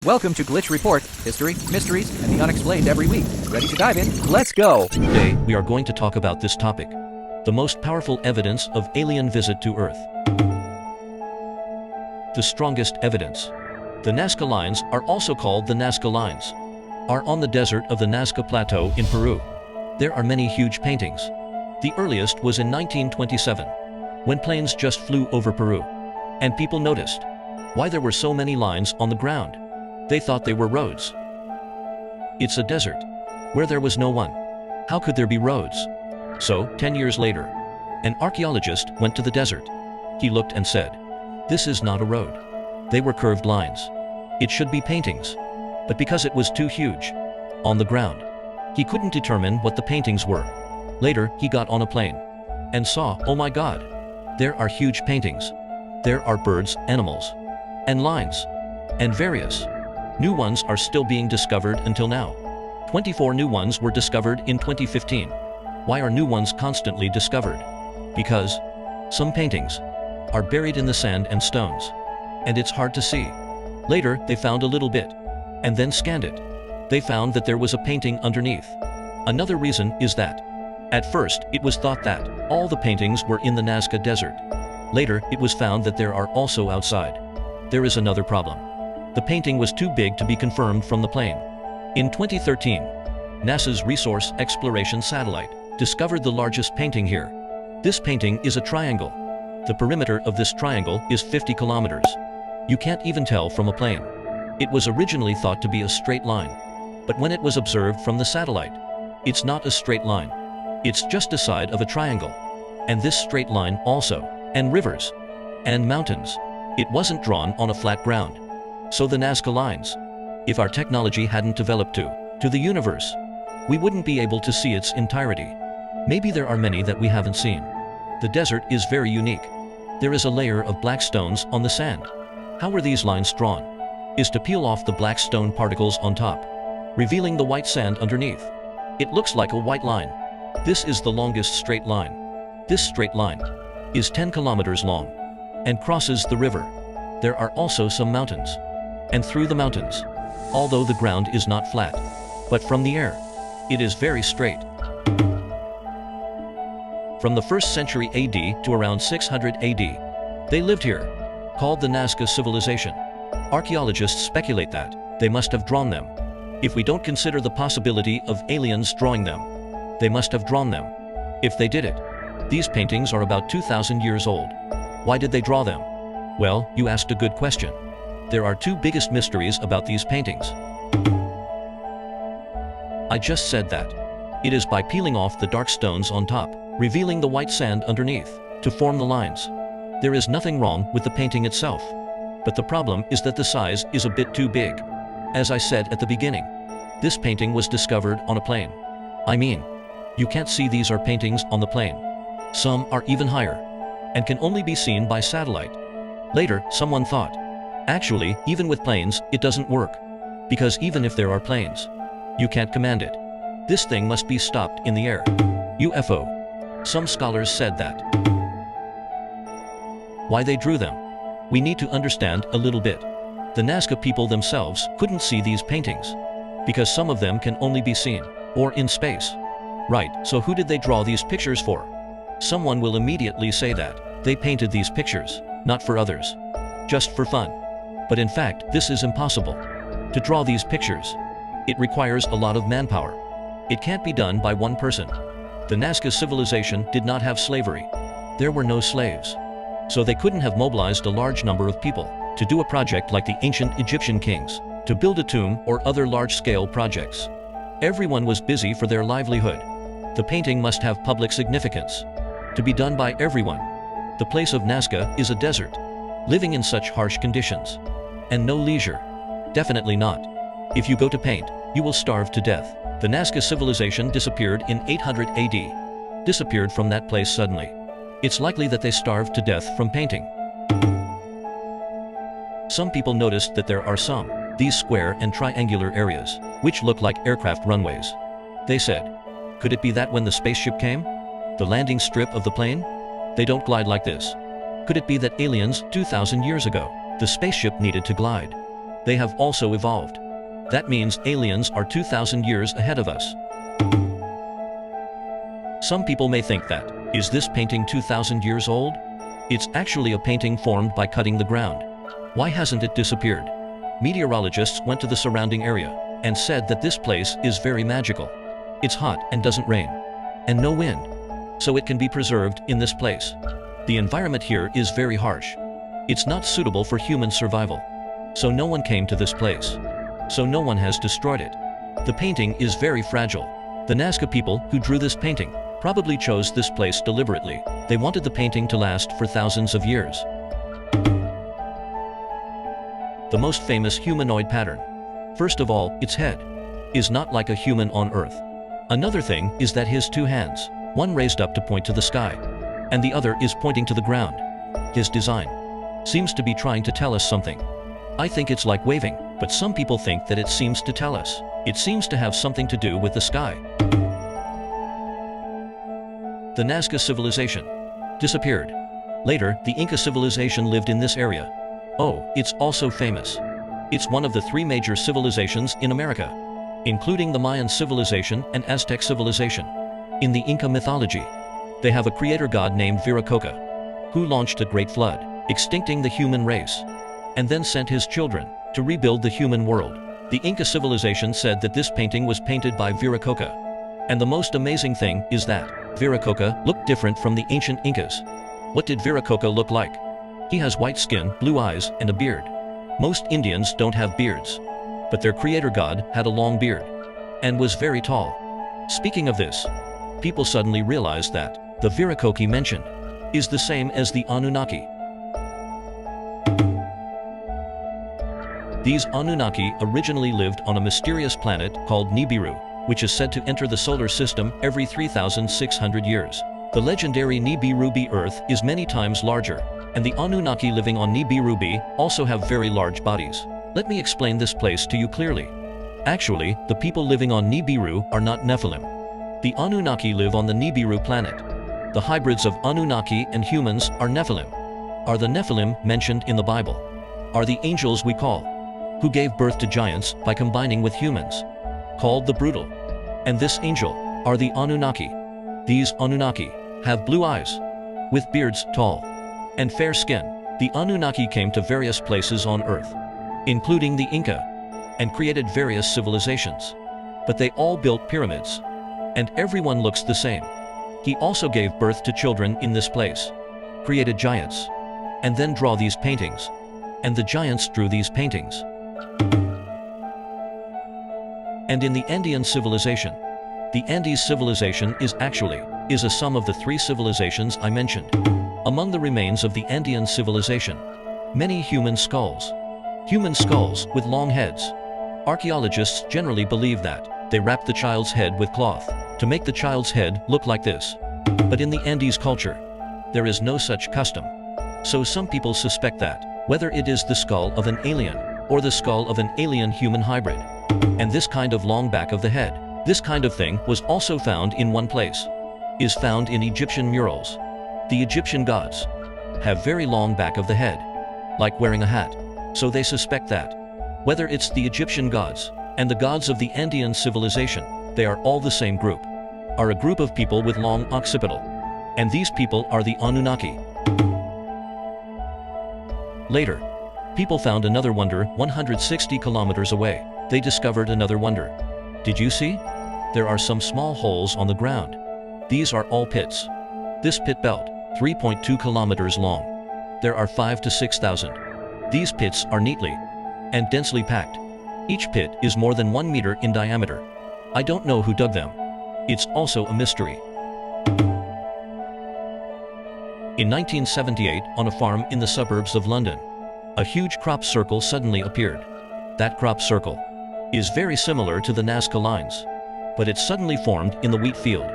Welcome to Glitch Report, history, mysteries, and the unexplained every week. Ready to dive in? Let's go! Today, we are going to talk about this topic. The most powerful evidence of alien visit to Earth. The strongest evidence. The Nazca Lines, are also called the Nazca Lines, are on the desert of the Nazca Plateau in Peru. There are many huge paintings. The earliest was in 1927, when planes just flew over Peru. And people noticed why there were so many lines on the ground. They thought they were roads. It's a desert, where there was no one. How could there be roads? So, 10 years later, an archaeologist went to the desert. He looked and said, "This is not a road. They were curved lines. It should be paintings." But because it was too huge, on the ground, he couldn't determine what the paintings were. Later, he got on a plane and saw, oh my God, there are huge paintings. There are birds, animals, and lines, and various new ones are still being discovered until now. 24 new ones were discovered in 2015. Why are new ones constantly discovered? Because some paintings are buried in the sand and stones, and it's hard to see. Later, they found a little bit, and then scanned it. They found that there was a painting underneath. Another reason is that, at first, it was thought that all the paintings were in the Nazca Desert. Later, it was found that there are also outside. There is another problem. The painting was too big to be confirmed from the plane. In 2013, NASA's Resource Exploration Satellite discovered the largest painting here. This painting is a triangle. The perimeter of this triangle is 50 kilometers. You can't even tell from a plane. It was originally thought to be a straight line. But when it was observed from the satellite, it's not a straight line. It's just a side of a triangle. And this straight line also, and rivers, and mountains. It wasn't drawn on a flat ground. So the Nazca Lines, if our technology hadn't developed to the universe, we wouldn't be able to see its entirety. Maybe there are many that we haven't seen. The desert is very unique. There is a layer of black stones on the sand. How were these lines drawn? Is to peel off the black stone particles on top, revealing the white sand underneath. It looks like a white line. This is the longest straight line. This straight line is 10 kilometers long and crosses the river. There are also some mountains. And through the mountains, although the ground is not flat, but from the air, it is very straight. From the 1st century AD to around 600 AD, they lived here, called the Nazca civilization. Archaeologists speculate that they must have drawn them. If we don't consider the possibility of aliens drawing them, they must have drawn them. If they did it, these paintings are about 2,000 years old. Why did they draw them? Well, you asked a good question. There are two biggest mysteries about these paintings. I just said that. It is by peeling off the dark stones on top, revealing the white sand underneath, to form the lines. There is nothing wrong with the painting itself. But the problem is that the size is a bit too big. As I said at the beginning, this painting was discovered on a plane. I mean, you can't see these are paintings on the plane. Some are even higher, and can only be seen by satellite. Later, someone thought, actually, even with planes, it doesn't work. Because even if there are planes, you can't command it. This thing must be stopped in the air. UFO. Some scholars said that. Why they drew them? We need to understand a little bit. The Nazca people themselves couldn't see these paintings, because some of them can only be seen, or in space. Right, so who did they draw these pictures for? Someone will immediately say that they painted these pictures, not for others, just for fun. But in fact, this is impossible. To draw these pictures, it requires a lot of manpower. It can't be done by one person. The Nazca civilization did not have slavery. There were no slaves. So they couldn't have mobilized a large number of people to do a project like the ancient Egyptian kings, to build a tomb or other large-scale projects. Everyone was busy for their livelihood. The painting must have public significance, to be done by everyone. The place of Nazca is a desert, living in such harsh conditions. And no leisure. Definitely not. If you go to paint, you will starve to death. The Nazca civilization disappeared in 800 AD. Disappeared from that place suddenly. It's likely that they starved to death from painting. Some people noticed that there are these square and triangular areas, which look like aircraft runways. They said, could it be that when the spaceship came? The landing strip of the plane? They don't glide like this. Could it be that aliens, 2,000 years ago, the spaceship needed to glide? they have also evolved. That means aliens are 2,000 years ahead of us. Some people may think that, is this painting 2,000 years old? It's actually a painting formed by cutting the ground. Why hasn't it disappeared? Meteorologists went to the surrounding area and said that this place is very magical. It's hot and doesn't rain, and no wind, so it can be preserved in this place. The environment here is very harsh. It's not suitable for human survival. So no one came to this place. So no one has destroyed it. The painting is very fragile. The Nazca people who drew this painting probably chose this place deliberately. They wanted the painting to last for thousands of years. The most famous humanoid pattern. First of all, its head is not like a human on Earth. Another thing is that his two hands, one raised up to point to the sky, and the other is pointing to the ground. His design seems to be trying to tell us something. I think it's like waving, but some people think that it seems to tell us. It seems to have something to do with the sky. The Nazca civilization disappeared. Later, the Inca civilization lived in this area. Oh, it's also famous. It's one of the three major civilizations in America, including the Mayan civilization and Aztec civilization. In the Inca mythology, they have a creator god named Viracocha, who launched a great flood, extincting the human race, and then sent his children to rebuild the human world. The Inca civilization said that this painting was painted by Viracocha. And the most amazing thing is that Viracocha looked different from the ancient Incas. What did Viracocha look like? He has white skin, blue eyes, and a beard. Most Indians don't have beards, but their creator god had a long beard and was very tall. Speaking of this, people suddenly realized that the Viracocha mentioned is the same as the Anunnaki. These Anunnaki originally lived on a mysterious planet called Nibiru, which is said to enter the solar system every 3,600 years. The legendary Nibiru B Earth is many times larger, and the Anunnaki living on Nibiru B also have very large bodies. Let me explain this place to you clearly. Actually, the people living on Nibiru are not Nephilim. The Anunnaki live on the Nibiru planet. The hybrids of Anunnaki and humans are Nephilim. Are the Nephilim mentioned in the Bible? Are the angels we call, who gave birth to giants by combining with humans, called the brutal. And this angel are the Anunnaki. These Anunnaki have blue eyes, with beards tall, and fair skin. The Anunnaki came to various places on Earth, including the Inca, and created various civilizations. But they all built pyramids, and everyone looks the same. He also gave birth to children in this place, created giants, and then draw these paintings. And the giants drew these paintings. And in the Andean civilization, the Andes civilization is a sum of the three civilizations I mentioned. Among the remains of the Andean civilization, many human skulls with long heads. Archaeologists generally believe that they wrap the child's head with cloth to make the child's head look like this. But in the Andes culture, there is no such custom. So some people suspect that, whether it is the skull of an alien or the skull of an alien-human hybrid, and this kind of long back of the head, this kind of thing was also found in one place, is found in Egyptian murals. The Egyptian gods have very long back of the head, like wearing a hat. So they suspect that, whether it's the Egyptian gods and the gods of the Andean civilization, they are all the same group, are a group of people with long occipital. And these people are the Anunnaki. Later, people found another wonder 160 kilometers away. They discovered another wonder. Did you see? There are some small holes on the ground. These are all pits. This pit belt, 3.2 kilometers long. There are 5,000 to 6,000. These pits are neatly and densely packed. Each pit is more than 1 meter in diameter. I don't know who dug them. It's also a mystery. In 1978, on a farm in the suburbs of London, a huge crop circle suddenly appeared. That crop circle is very similar to the Nazca Lines, but it suddenly formed in the wheat field.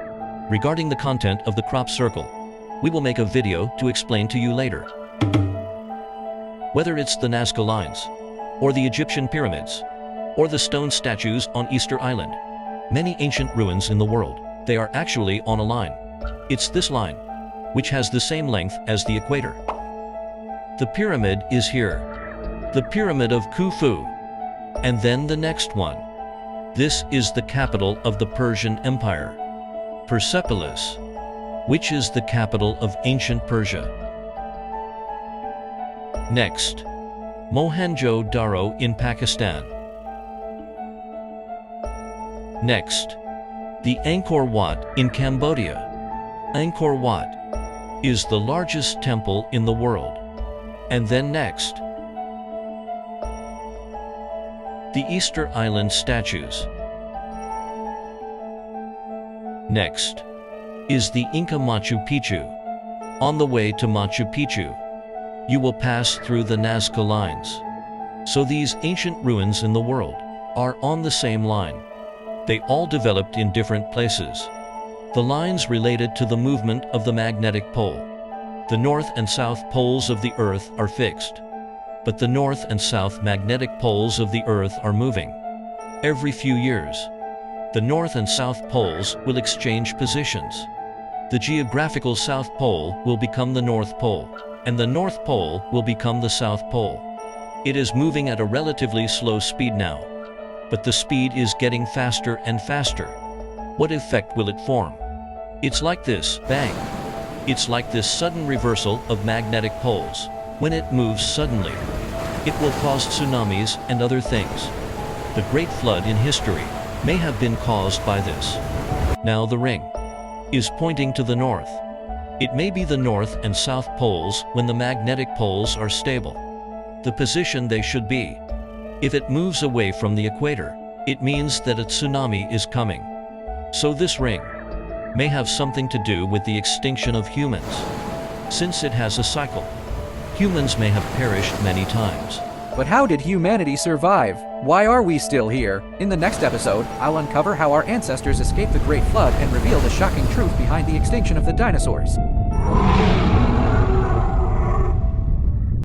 Regarding the content of the crop circle, we will make a video to explain to you later. Whether it's the Nazca Lines, or the Egyptian pyramids, or the stone statues on Easter Island, many ancient ruins in the world, they are actually on a line. It's this line, which has the same length as the equator. The pyramid is here. The Pyramid of Khufu and then the next one. This is the capital of the Persian Empire, Persepolis, which is the capital of ancient Persia. Next, Mohenjo-Daro in Pakistan. Next, the Angkor Wat in Cambodia. Angkor Wat is the largest temple in the world. And then next, the Easter Island statues. Next is the Inca Machu Picchu. On the way to Machu Picchu, you will pass through the Nazca Lines. So these ancient ruins in the world are on the same line. They all developed in different places. The lines related to the movement of the magnetic pole. The north and south poles of the Earth are fixed, but the north and south magnetic poles of the Earth are moving. Every few years, the north and south poles will exchange positions. The geographical South Pole will become the North Pole, and the North Pole will become the South Pole. It is moving at a relatively slow speed now, but the speed is getting faster and faster. What effect will it form? It's like this, bang. It's like this sudden reversal of magnetic poles. When it moves suddenly, it will cause tsunamis and other things. The Great Flood in history may have been caused by this. Now the ring is pointing to the north. It may be the north and south poles when the magnetic poles are stable, the position they should be. If it moves away from the equator, it means that a tsunami is coming. So this ring may have something to do with the extinction of humans. Since it has a cycle, humans may have perished many times. But how did humanity survive? Why are we still here? In the next episode, I'll uncover how our ancestors escaped the Great Flood and reveal the shocking truth behind the extinction of the dinosaurs.